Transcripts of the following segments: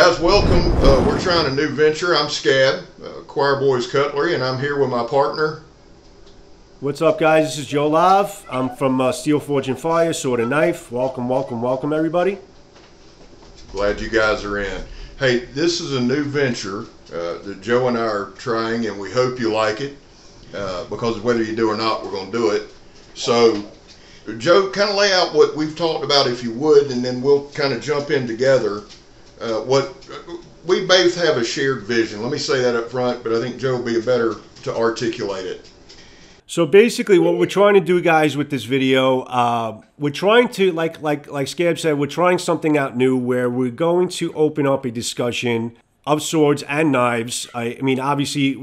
Guys, welcome. We're trying a new venture. I'm Scab, Choir Boys Cutlery, and I'm here with my partner. What's up, guys? This is Joe Lav. I'm from Steel Forge and Fire, Sword and Knife. Welcome, welcome, welcome, everybody. Glad you guys are in. Hey, this is a new venture that Joe and I are trying, and we hope you like it, because whether you do or not, we're going to do it. So, Joe, kind of lay out what we've talked about, if you would, and then we'll kind of jump in together. What we both have a shared vision. Let me say that up front, but I think Joe will be better to articulate it. So basically, what we're trying to do, guys, with this video, we're trying to, like Scab said, we're trying something out new where we're going to open up a discussion of swords and knives. I mean, obviously,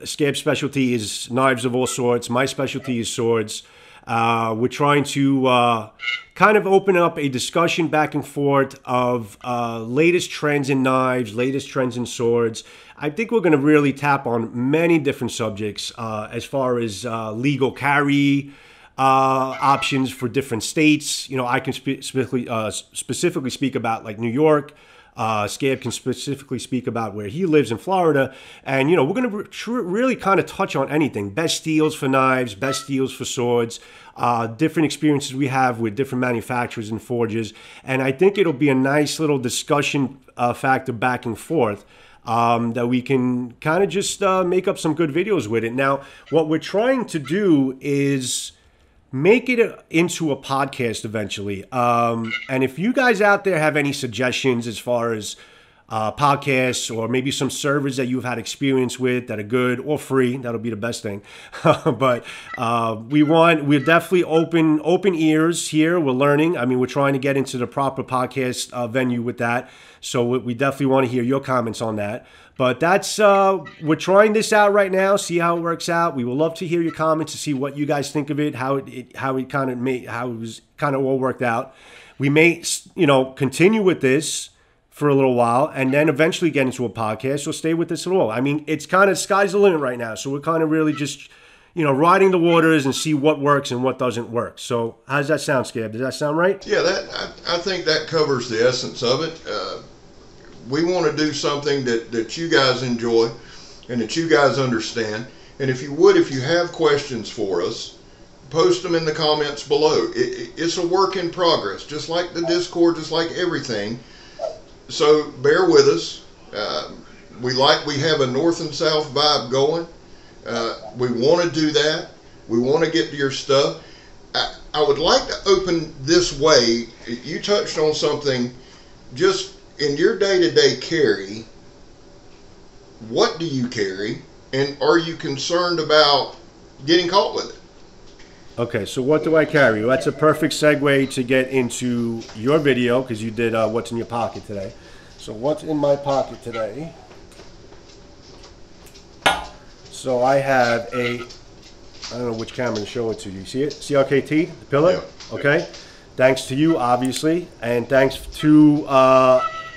Scab's specialty is knives of all sorts. My specialty is swords. We're trying to kind of open up a discussion back and forth of latest trends in knives, latest trends in swords. I think we're going to really tap on many different subjects as far as legal carry options for different states. You know, I can specifically speak about like New York. Scab can specifically speak about where he lives in Florida. And, you know, we're going to really kind of touch on anything. Best steels for knives, best steels for swords, different experiences we have with different manufacturers and forges. And I think it'll be a nice little discussion factor back and forth that we can kind of just make up some good videos with it. Now, what we're trying to do is make it into a podcast eventually. And if you guys out there have any suggestions as far as podcasts or maybe some servers that you've had experience with that are good or free, that'll be the best thing. But we're definitely open ears here. We're learning. I mean, we're trying to get into the proper podcast venue with that. So we definitely want to hear your comments on that. But that's we're trying this out right now. See how it works out. We would love to hear your comments to see what you guys think of it, how it was kind of all worked out. We may continue with this for a little while and then eventually get into a podcast. So stay with us at all. I mean, it's kind of sky's the limit right now. So we're kind of really just riding the waters and see what works and what doesn't work. So how does that sound, Scab? Does that sound right? Yeah, I think that covers the essence of it. We want to do something that you guys enjoy and that you guys understand. And if you have questions for us, post them in the comments below. It's a work in progress, just like the Discord, just like everything. So bear with us. We have a north and south vibe going. We want to do that. We want to get to your stuff. I would like to open this way. You touched on something just in your day-to-day carry. What do you carry, and are you concerned about getting caught with it? Okay, so what do I carry? Well, that's a perfect segue to get into your video, because you did what's in your pocket today. So what's in my pocket today? So I have I don't know which camera to show it to you. See it? CRKT, the pillar? Yeah. Okay. Thanks to you, obviously, and thanks to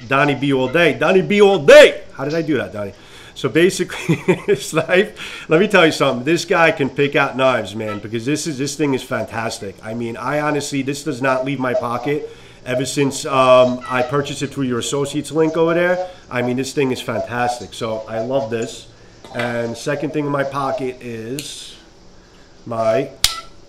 Donnie B all day. Donnie B all day! How did I do that, Donnie? So basically, this knife, let me tell you something. This guy can pick out knives, man, because this thing is fantastic. I mean, I honestly, this does not leave my pocket ever since I purchased it through your associates link over there. I mean, this thing is fantastic. So I love this. And the second thing in my pocket is my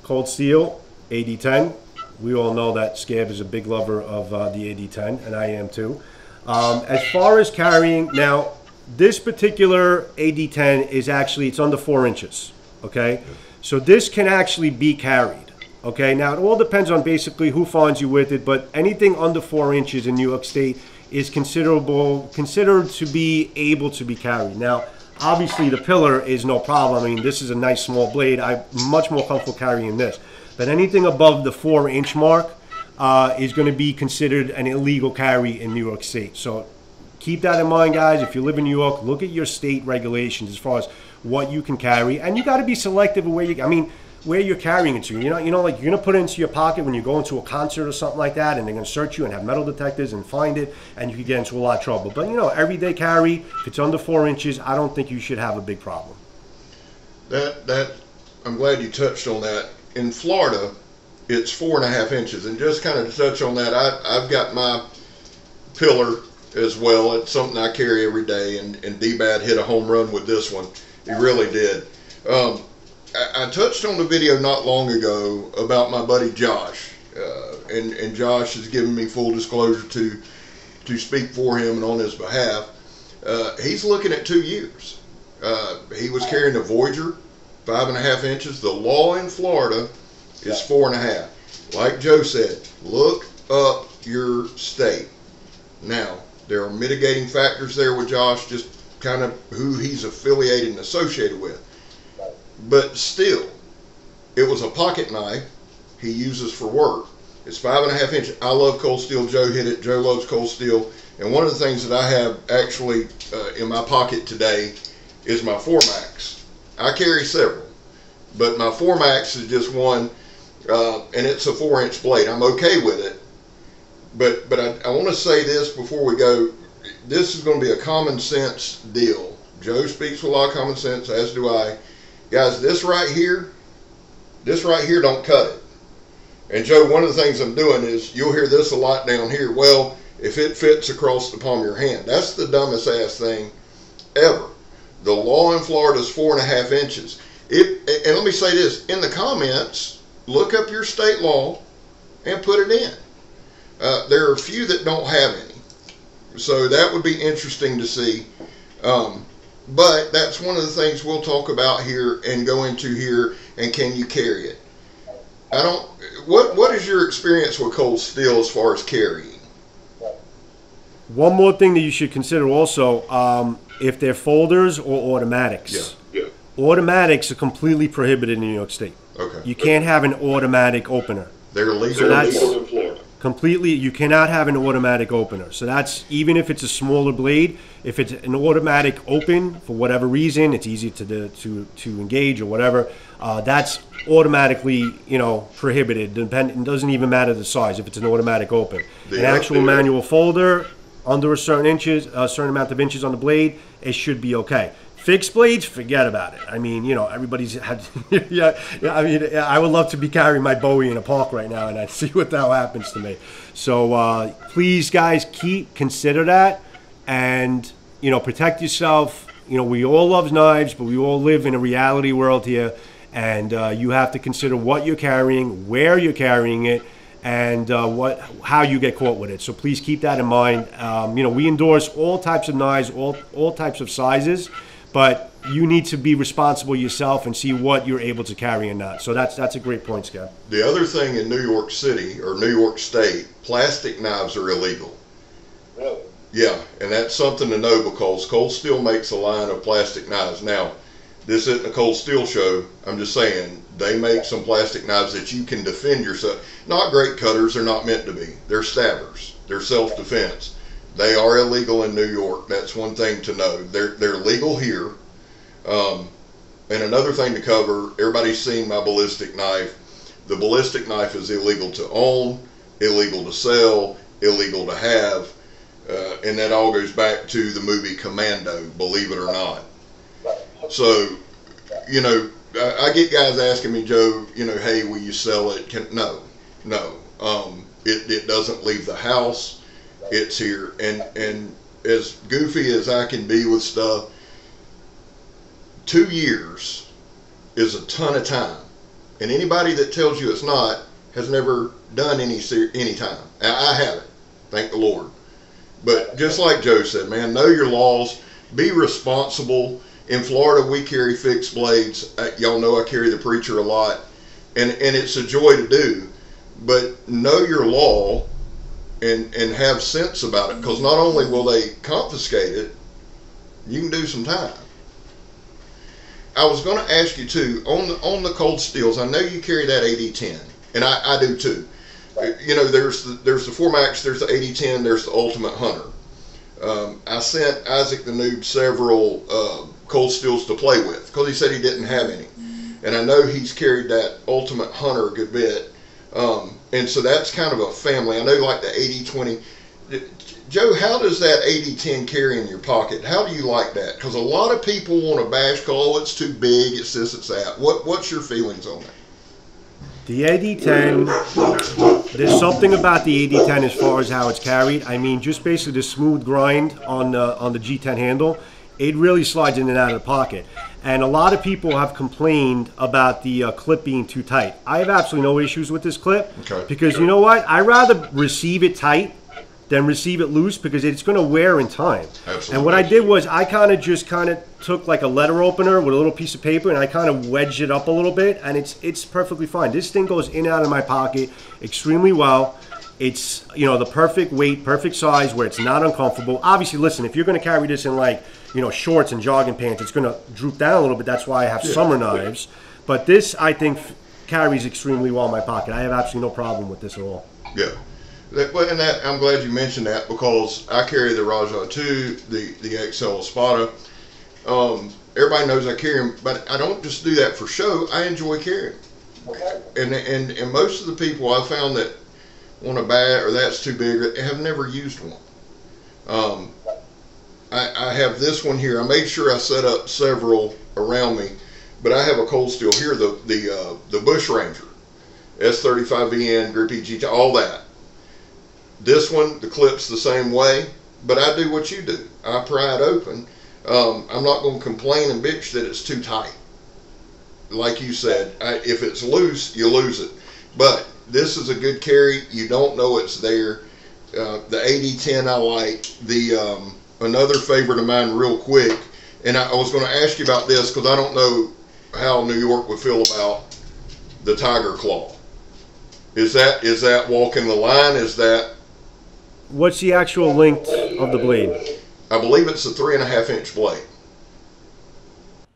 Cold Steel AD10. We all know that Scab is a big lover of the AD10, and I am too. As far as carrying, now, this particular AD10 is actually, it's under 4 inches, okay? So this can actually be carried, okay? Now, it all depends on basically who finds you with it, but anything under 4 inches in New York State is considered to be able to be carried. Now, obviously, the pillar is no problem. I mean, this is a nice small blade. I'm much more comfortable carrying this. But anything above the 4-inch mark is going to be considered an illegal carry in New York State. So keep that in mind, guys. If you live in New York, look at your state regulations as far as what you can carry. And you got to be selective of where you're carrying it to. Like you're going to put it into your pocket when you go into a concert or something like that, and they're going to search you and have metal detectors and find it, and you could get into a lot of trouble. But, everyday carry, if it's under 4 inches, I don't think you should have a big problem. I'm glad you touched on that. In Florida, it's 4.5 inches. And just kind of to touch on that, I've got my pillar as well. It's something I carry every day, and D-Bad hit a home run with this one. He really did. I touched on the video not long ago about my buddy Josh, and Josh has given me full disclosure to speak for him and on his behalf. He's looking at 2 years. He was carrying a Voyager, 5.5 inches. The law in Florida is 4.5. Like Joe said, look up your state. Now, there are mitigating factors there with Josh, just kind of who he's affiliated and associated with. But still, it was a pocket knife he uses for work. It's 5.5 inches. I love cold steel. Joe hit it. Joe loves cold steel. And one of the things that I have actually in my pocket today is my 4-Max. I carry several, but my 4-Max is just one, and it's a 4-inch blade. I'm okay with it. But I want to say this before we go. This is going to be a common sense deal. Joe speaks with a lot of common sense, as do I. Guys, this right here don't cut it. And Joe, one of the things I'm doing is, you'll hear this a lot down here. Well, if it fits across the palm of your hand. That's the dumbest ass thing ever. The law in Florida is 4.5 inches. And let me say this, in the comments, look up your state law and put it in. There are a few that don't have any. So that would be interesting to see. But that's one of the things we'll talk about here and go into here, and can you carry it? What is your experience with cold steel as far as carrying? One more thing that you should consider also, if they're folders or automatics. Yeah. Automatics are completely prohibited in New York State. Okay. You can't have an automatic opener. They're legal. So that's in Florida. Completely, you cannot have an automatic opener. So that's, even if it's a smaller blade, if it's an automatic open for whatever reason, it's easy to engage or whatever. That's automatically, prohibited. It doesn't even matter the size if it's an automatic open. An actual manual folder under a certain amount of inches on the blade, it should be okay. Fixed blades, forget about it. I mean, everybody's had, yeah. I mean, I would love to be carrying my Bowie in a park right now, and I'd see what the hell happens to me. So please, guys, consider that, and protect yourself. We all love knives, but we all live in a reality world here, and you have to consider what you're carrying, where you're carrying it, and how you get caught with it. So please keep that in mind. We endorse all types of knives, all types of sizes. But you need to be responsible yourself and see what you're able to carry and not. So that's a great point, Scab. The other thing in New York City or New York State, plastic knives are illegal. Really? Yeah, and that's something to know, because Cold Steel makes a line of plastic knives. Now, this isn't a Cold Steel show. I'm just saying, they make some plastic knives that you can defend yourself. Not great cutters, they're not meant to be. They're stabbers. They're self-defense. They are illegal in New York. That's one thing to know. They're legal here. And another thing to cover, everybody's seen my ballistic knife. The ballistic knife is illegal to own, illegal to sell, illegal to have. And that all goes back to the movie Commando, believe it or not. So, I get guys asking me, Joe, hey, will you sell it? No. It doesn't leave the house. It's here, and as goofy as I can be with stuff, 2 years is a ton of time, and anybody that tells you it's not has never done any time. I haven't, thank the Lord. But just like Joe said, man, know your laws, be responsible. In Florida, we carry fixed blades. Y'all know I carry the Preacher a lot, and it's a joy to do. But know your law. And have sense about it, because not only will they confiscate it, you can do some time. I was going to ask you too, on the cold steels, I know you carry that 80-10, and I do too. There's the 4-Max, there's the 80-10, there's the Ultimate Hunter. I sent Isaac the Noob several cold steels to play with, because he said he didn't have any. And I know he's carried that Ultimate Hunter a good bit. And so that's kind of a family. I know, like the 80-20. Joe, how does that 80-10 carry in your pocket? How do you like that? Because a lot of people want to bash, oh, it's too big, it's this, it's that. What's your feelings on that? The AD10, there's something about the AD10 as far as how it's carried. I mean, just basically the smooth grind on the G10 handle, it really slides in and out of the pocket. And a lot of people have complained about the clip being too tight. I have absolutely no issues with this clip, because you know what? I'd rather receive it tight than receive it loose, because it's going to wear in time. Absolutely. And what I did was I kind of took like a letter opener with a little piece of paper, and I kind of wedged it up a little bit, and it's perfectly fine. This thing goes in and out of my pocket extremely well. It's, you know, the perfect weight, perfect size, where it's not uncomfortable. Obviously, listen, if you're going to carry this in, like, you know, shorts and jogging pants, it's going to droop down a little bit. That's why I have summer knives. But this, I think, carries extremely well in my pocket. I have absolutely no problem with this at all. Yeah. And that, I'm glad you mentioned that, because I carry the Raja 2, the XL Espada. Everybody knows I carry them, but I don't just do that for show. I enjoy carrying. Okay. And most of the people I found that want a bat or that's too big have never used one. I have this one here. I made sure I set up several around me, but I have a cold steel here, the Bush Ranger, S35VN, Grippy GT, all that. This one, the clip's the same way, but I do what you do. I pry it open. I'm not going to complain and bitch that it's too tight. Like you said, if it's loose, you lose it. But this is a good carry. You don't know it's there. The AD10 I like. Another favorite of mine real quick, and I was going to ask you about this because I don't know how New York would feel about the Tiger Claw. Is that walking the line? Is that... What's the actual length of the blade? I believe it's a 3.5-inch blade.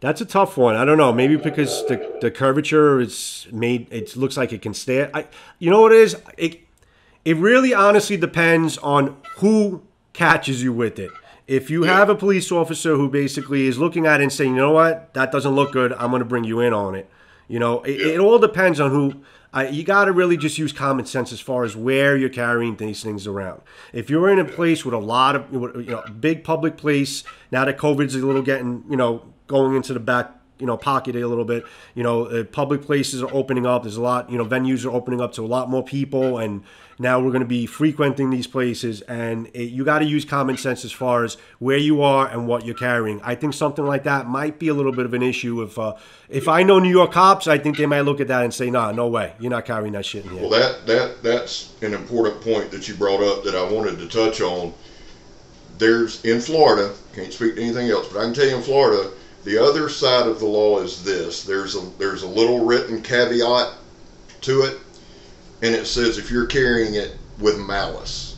That's a tough one. I don't know. Maybe because the curvature is made, it looks like it can stay. You know what it is? It really honestly depends on who catches you with it. If you have a police officer who basically is looking at it and saying, you know what, that doesn't look good, I'm going to bring you in on it. You know, it all depends on who. You got to really just use common sense as far as where you're carrying these things around. If you're in a place with a lot of, you know, big public place, now that COVID's a little getting, you know, going into the back, you know, pocket a little bit, you know, public places are opening up. There's a lot, you know, venues are opening up to a lot more people, and now we're going to be frequenting these places, and you got to use common sense as far as where you are and what you're carrying. I think something like that might be a little bit of an issue. If I know New York cops, I think they might look at that and say, nah, no way, you're not carrying that shit in here. Well, that's an important point that you brought up that I wanted to touch on. There's, in Florida, can't speak to anything else, but I can tell you in Florida, the other side of the law is this. There's a little written caveat to it, and it says if you're carrying it with malice.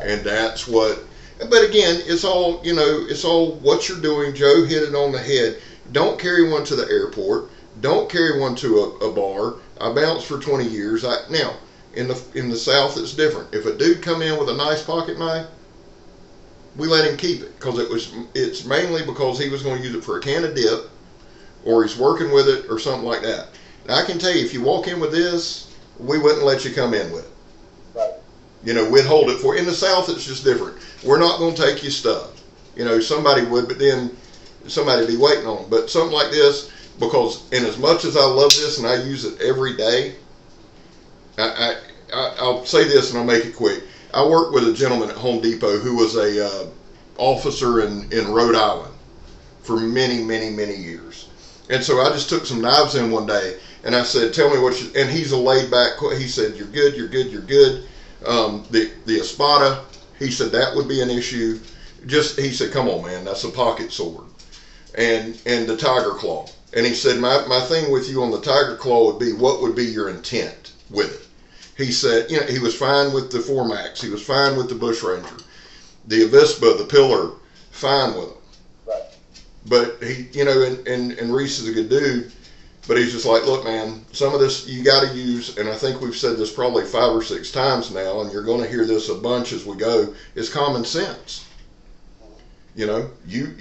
And that's what, but again, it's all, you know, it's all what you're doing. Joe hit it on the head. Don't carry one to the airport. Don't carry one to a bar. I bounced for 20 years. Now, in the South, it's different. If a dude come in with a nice pocket knife, we let him keep it, because it's mainly because he was going to use it for a can of dip, or he's working with it or something like that. Now, I can tell you, if you walk in with this, we wouldn't let you come in with it. Right. You know, we'd hold it for. In the South, it's just different. We're not going to take your stuff. You know, somebody would, but then somebody would be waiting on them. But something like this, because in as much as I love this and I use it every day, I'll say this and I'll make it quick. I worked with a gentleman at Home Depot who was a officer in Rhode Island for many, many, many years. And so I just took some knives in one day, and I said, tell me what you, and he's a laid back, he said, you're good, you're good, you're good. The Espada, he said that would be an issue. He said, come on, man, that's a pocket sword. And the Tiger Claw. And he said, my thing with you on the Tiger Claw would be, what would be your intent with it? He said, you know, he was fine with the 4MAX. He was fine with the Bush Ranger. The Avispa, the Pillar, fine with them. Right. But he, you know, and Reese is a good dude, but he's just like, look, man, some of this you got to use, and I think we've said this probably 5 or 6 times now, and you're going to hear this a bunch as we go, is common sense. You know, you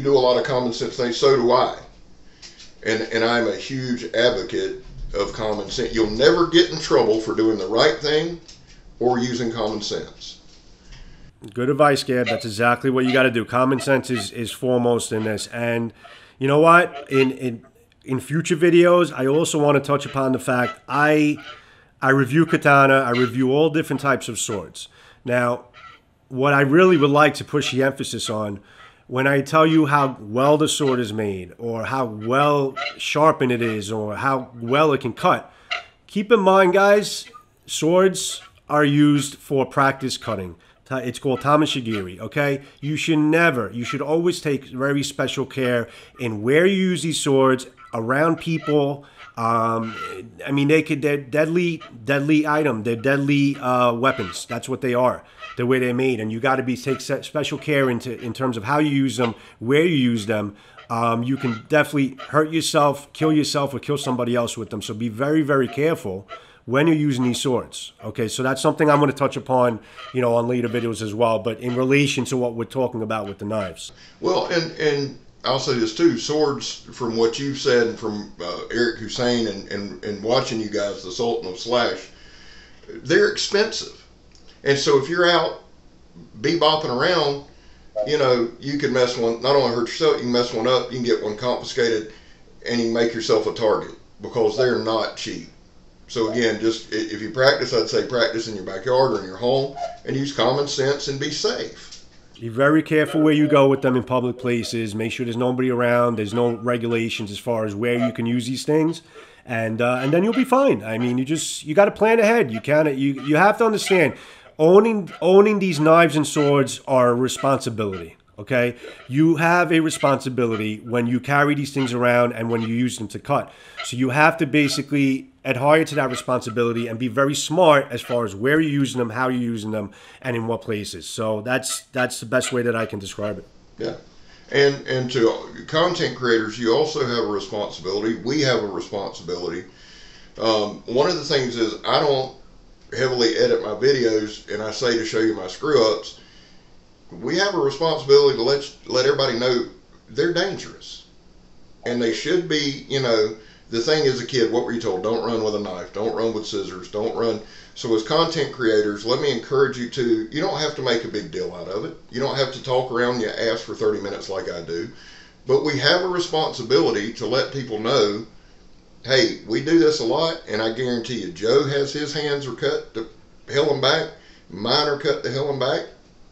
do a lot of common sense things, so do I. And I'm a huge advocate of common sense. You'll never get in trouble for doing the right thing or using common sense. Good advice, Scab. That's exactly what you got to do. Common sense is foremost in this. And you know what? in future videos, I also want to touch upon the fact I review katana, I review all different types of swords. Now, what I really would like to push the emphasis on, when I tell you how well the sword is made, or how well sharpened it is, or how well it can cut, keep in mind, guys, swords are used for practice cutting. It's called tamashigiri, okay? You should always take very special care in where you use these swords, around people. I mean, they're deadly item. They're deadly weapons. That's what they are, the way they're made. And you got to take special care in terms of how you use them, where you use them. You can definitely hurt yourself, or kill somebody else with them. So be very, very careful when you're using these swords. Okay, so that's something I'm going to touch upon, on later videos as well, but in relation to what we're talking about with the knives. Well, and I'll say this too, swords, from what you've said, and from Eric Hussein, and watching you guys, the Sultan of Slash, they're expensive. And so if you're out bebopping around, you can mess one, not only hurt yourself, you can mess one up, you can get one confiscated, and you can make yourself a target, because they're not cheap. So again, just if you practice, I'd say practice in your backyard or in your home, and use common sense and be safe. Be very careful where you go with them in public places. Make sure there's nobody around. There's no regulations as far as where you can use these things, and then you'll be fine. I mean, you got to plan ahead. You have to understand, owning these knives and swords are a responsibility. Okay, you have a responsibility when you carry these things around and when you use them to cut. So you have to basically adhere to that responsibility and be very smart as far as where you're using them, how you're using them, and in what places. So that's the best way that I can describe it. Yeah, and to content creators, you also have a responsibility. We have a responsibility. One of the things is, I don't heavily edit my videos, and I say to show you my screw-ups. We have a responsibility to let everybody know they're dangerous, and they should be. The thing is, a kid, what were you told? Don't run with a knife, don't run with scissors, don't run. So as content creators, let me encourage you to, you don't have to make a big deal out of it. You don't have to talk around your ass for 30 minutes like I do, but we have a responsibility to let people know, hey, we do this a lot, and I guarantee you, Joe has his hands are cut to hell and back, mine are cut to hell and back.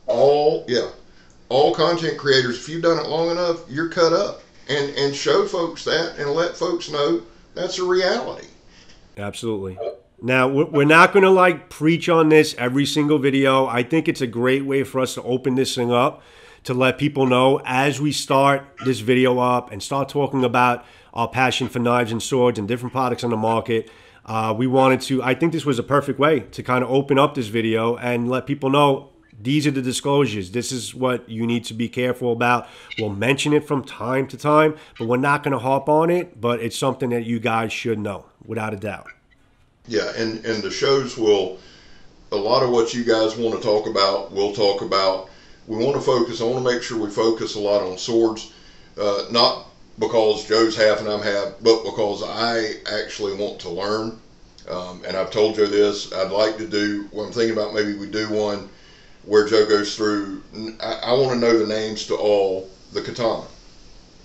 All content creators, if you've done it long enough, you're cut up, and show folks that, and let folks know that's a reality. Absolutely. Now, we're not going to preach on this every single video. I think it's a great way for us to open this thing up, to let people know as we start this video up and start talking about our passion for knives and swords and different products on the market. I think this was a perfect way to kind of open up this video and let people know, these are the disclosures. This is what you need to be careful about. We'll mention it from time to time, but we're not going to harp on it. But it's something that you guys should know, without a doubt. Yeah, and the shows will, a lot of what you guys want to talk about, we'll talk about. We want to focus, I want to make sure we focus a lot on swords, not because Joe's half and I'm half, but because I actually want to learn. And I've told Joe this, I'd like to do, I'm thinking about maybe we do one where Joe goes through, I want to know the names to all the katana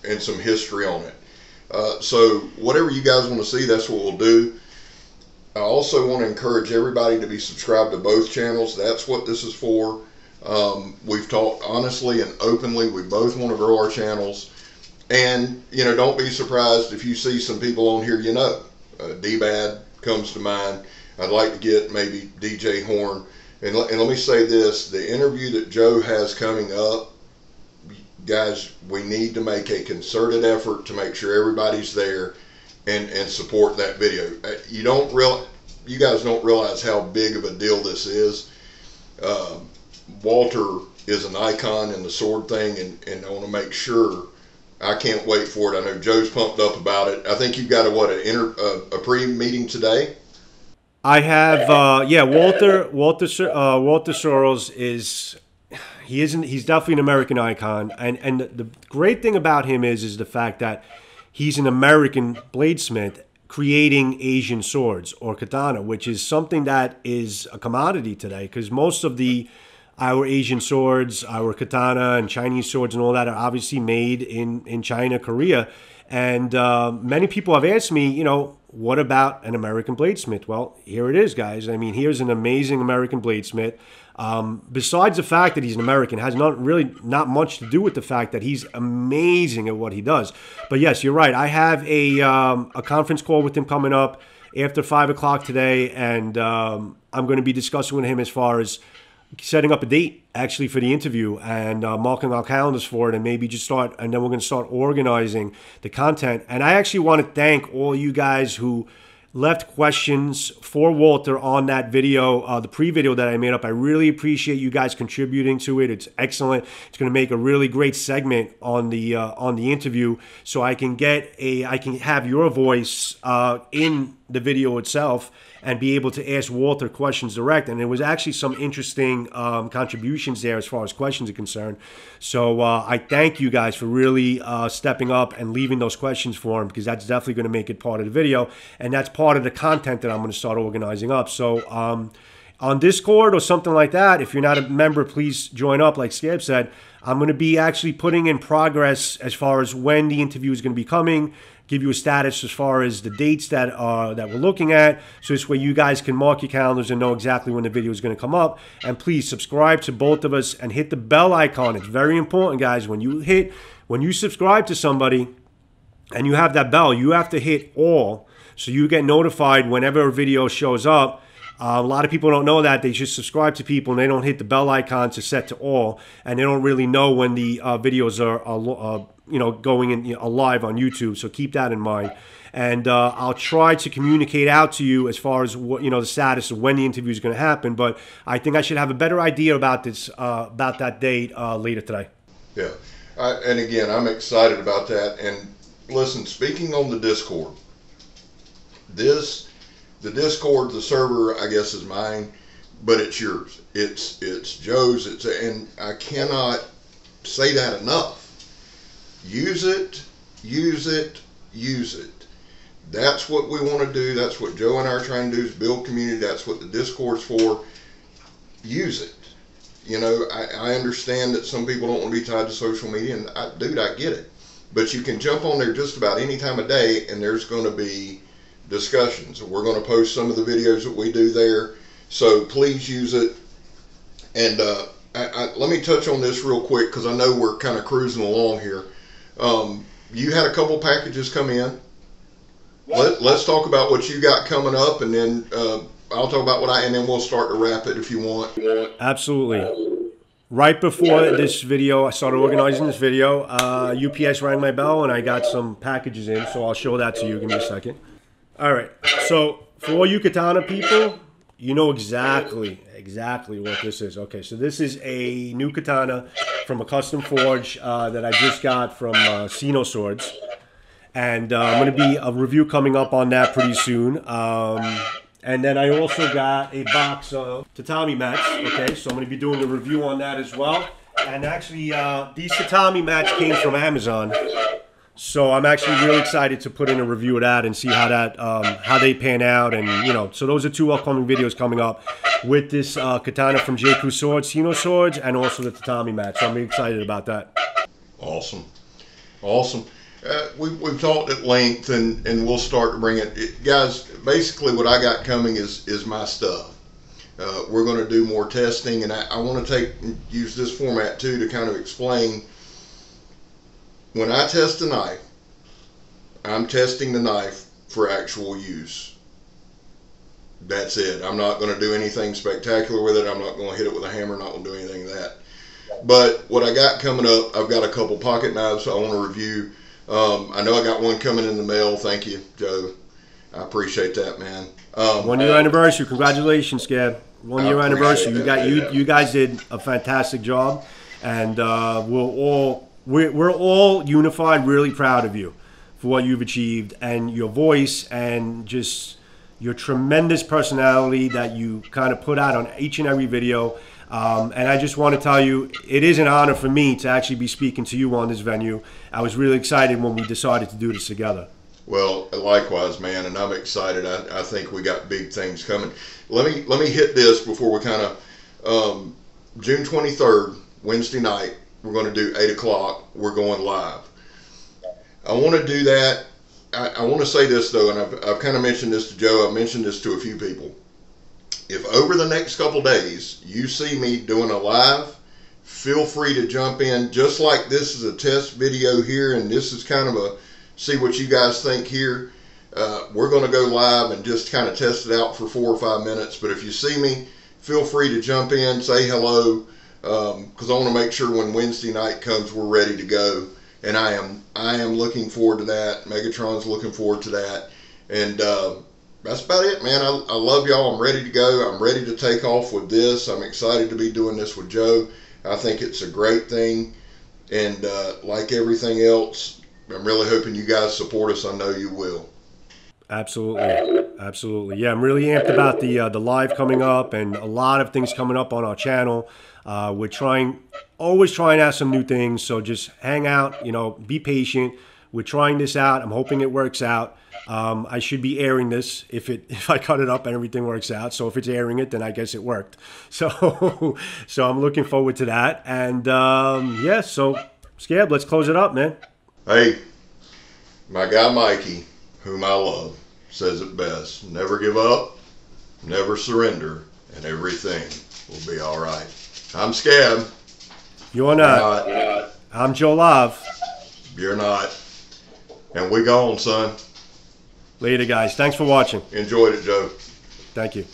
and some history on it. So whatever you guys want to see, that's what we'll do. I also want to encourage everybody to be subscribed to both channels. That's what this is for. We've talked honestly and openly. We both want to grow our channels. And, don't be surprised if you see some people on here, D-Bad comes to mind. I'd like to get maybe DJ Horn. And let me say this, the interview that Joe has coming up, guys, we need to make a concerted effort to make sure everybody's there and support that video. You guys don't realize how big of a deal this is. Walter is an icon in the sword thing, and I want to make sure, I can't wait for it. I know Joe's pumped up about it. I think you've got a pre-meeting today? I have, Walter Soros he's definitely an American icon. And the great thing about him is the fact that he's an American bladesmith creating Asian swords or katana, which is something that is a commodity today, because most of the our Asian swords, our katana and Chinese swords and all that are obviously made in China, Korea. And many people have asked me, you know, what about an American bladesmith? Well, here it is, guys. I mean, here's an amazing American bladesmith. Besides the fact that he's an American, has not much to do with the fact that he's amazing at what he does. But yes, you're right. I have a conference call with him coming up after 5 o'clock today, and I'm going to be discussing with him as far as setting up a date actually for the interview and marking our calendars for it, and maybe just start, and then we're going to start organizing the content. And I actually want to thank all you guys who left questions for Walter on that video, the pre-video that I made up. I really appreciate you guys contributing to it. It's excellent. It's going to make a really great segment on the interview, so I can have your voice in the video itself and be able to ask Walter questions direct. And there was actually some interesting contributions there as far as questions are concerned. So I thank you guys for really stepping up and leaving those questions for him, because that's definitely going to make it part of the video. And that's part of the content that I'm going to start organizing up. So on Discord or something like that, if you're not a member, please join up. Like Scab said, I'm going to be actually putting in progress as far as when the interview is going to be coming, give you a status as far as the dates that we're looking at, so this way you guys can mark your calendars and know exactly when the video is going to come up. And please subscribe to both of us and hit the bell icon. It's very important, guys. When you subscribe to somebody and you have that bell, you have to hit all, so you get notified whenever a video shows up. A lot of people don't know that. They just subscribe to people and they don't hit the bell icon to set to all, and they don't really know when the videos are going in live on YouTube. So keep that in mind. And I'll try to communicate out to you as far as what, the status of when the interview is going to happen. But I think I should have a better idea about this about that date later today. Yeah, and again, I'm excited about that. And listen, speaking on the Discord, the Discord, the server, I guess, is mine, but it's yours. It's Joe's. And I cannot say that enough. Use it, use it, use it. That's what we want to do. That's what Joe and I are trying to do, is build community. That's what the Discord's for. Use it. I understand that some people don't want to be tied to social media, and dude, I get it. But you can jump on there just about any time of day, and there's going to be discussions. We're going to post some of the videos that we do there, so please use it. And let me touch on this real quick, because I know we're kind of cruising along here. You had a couple packages come in. Let's talk about what you got coming up, and then I'll talk about and then we'll start to wrap it if you want. Absolutely. Right before this video, I started organizing this video, UPS rang my bell and I got some packages in, so I'll show that to you. Give me a second. All right, so for all you katana people, you know exactly what this is. Okay, so this is a new katana from a custom forge that I just got from Sino Swords. And I'm going to be a review coming up on that pretty soon. And then I also got a box of tatami mats. Okay, so I'm going to be doing a review on that as well. And actually, these tatami mats came from Amazon. So I'm actually really excited to put in a review of that and see how they pan out. And, so those are two upcoming videos coming up with this katana from JQ Swords, Sino Swords, and also the tatami mat. So I'm excited about that. Awesome. Awesome. We've talked at length, and we'll start to bring it. Guys, basically what I got coming is my stuff. We're going to do more testing, and I want to use this format too to kind of explain. When I test a knife, I'm testing the knife for actual use. That's it. I'm not going to do anything spectacular with it. I'm not going to hit it with a hammer. Not going to do anything of that. But what I got coming up, I've got a couple pocket knives I want to review. I know I got one coming in the mail. Thank you, Joe. I appreciate that, man. 1 year anniversary. Congratulations, Scab. 1 year anniversary. You guys did a fantastic job, and we're all unified, really proud of you for what you've achieved, and your voice, and just your tremendous personality that you kind of put out on each and every video. And I just want to tell you, it is an honor for me to actually be speaking to you on this venue. I was really excited when we decided to do this together. Well, likewise, man, and I'm excited. I think we got big things coming. Let me hit this before we kind of June 23rd, Wednesday night, we're going to do 8 o'clock. We're going live. I want to do that. I want to say this, though, and I've kind of mentioned this to Joe. I've mentioned this to a few people. If over the next couple days you see me doing a live, feel free to jump in. Just like this is a test video here, and this is kind of a see what you guys think here. We're going to go live and just kind of test it out for 4 or 5 minutes. But if you see me, feel free to jump in, say hello, because I want to make sure when Wednesday night comes, we're ready to go. And I am looking forward to that. Megatron's looking forward to that. And that's about it, man. I love y'all. I'm ready to go. I'm ready to take off with this. I'm excited to be doing this with Joe. I think it's a great thing. And like everything else, I'm really hoping you guys support us. I know you will. Absolutely. Absolutely. Yeah, I'm really amped about the live coming up and a lot of things coming up on our channel. We're always trying out some new things. So just hang out, be patient. We're trying this out. I'm hoping it works out. I should be airing this if I cut it up and everything works out. So if it's airing it, then I guess it worked. So I'm looking forward to that. And yeah, so Scab, let's close it up, man. Hey, my guy Mikey, whom I love, says it best. Never give up, never surrender, and everything will be all right. I'm Scab. You're not. I'm Joe Love. You're not. And we gone, son. Later, guys. Thanks for watching. Enjoyed it, Joe. Thank you.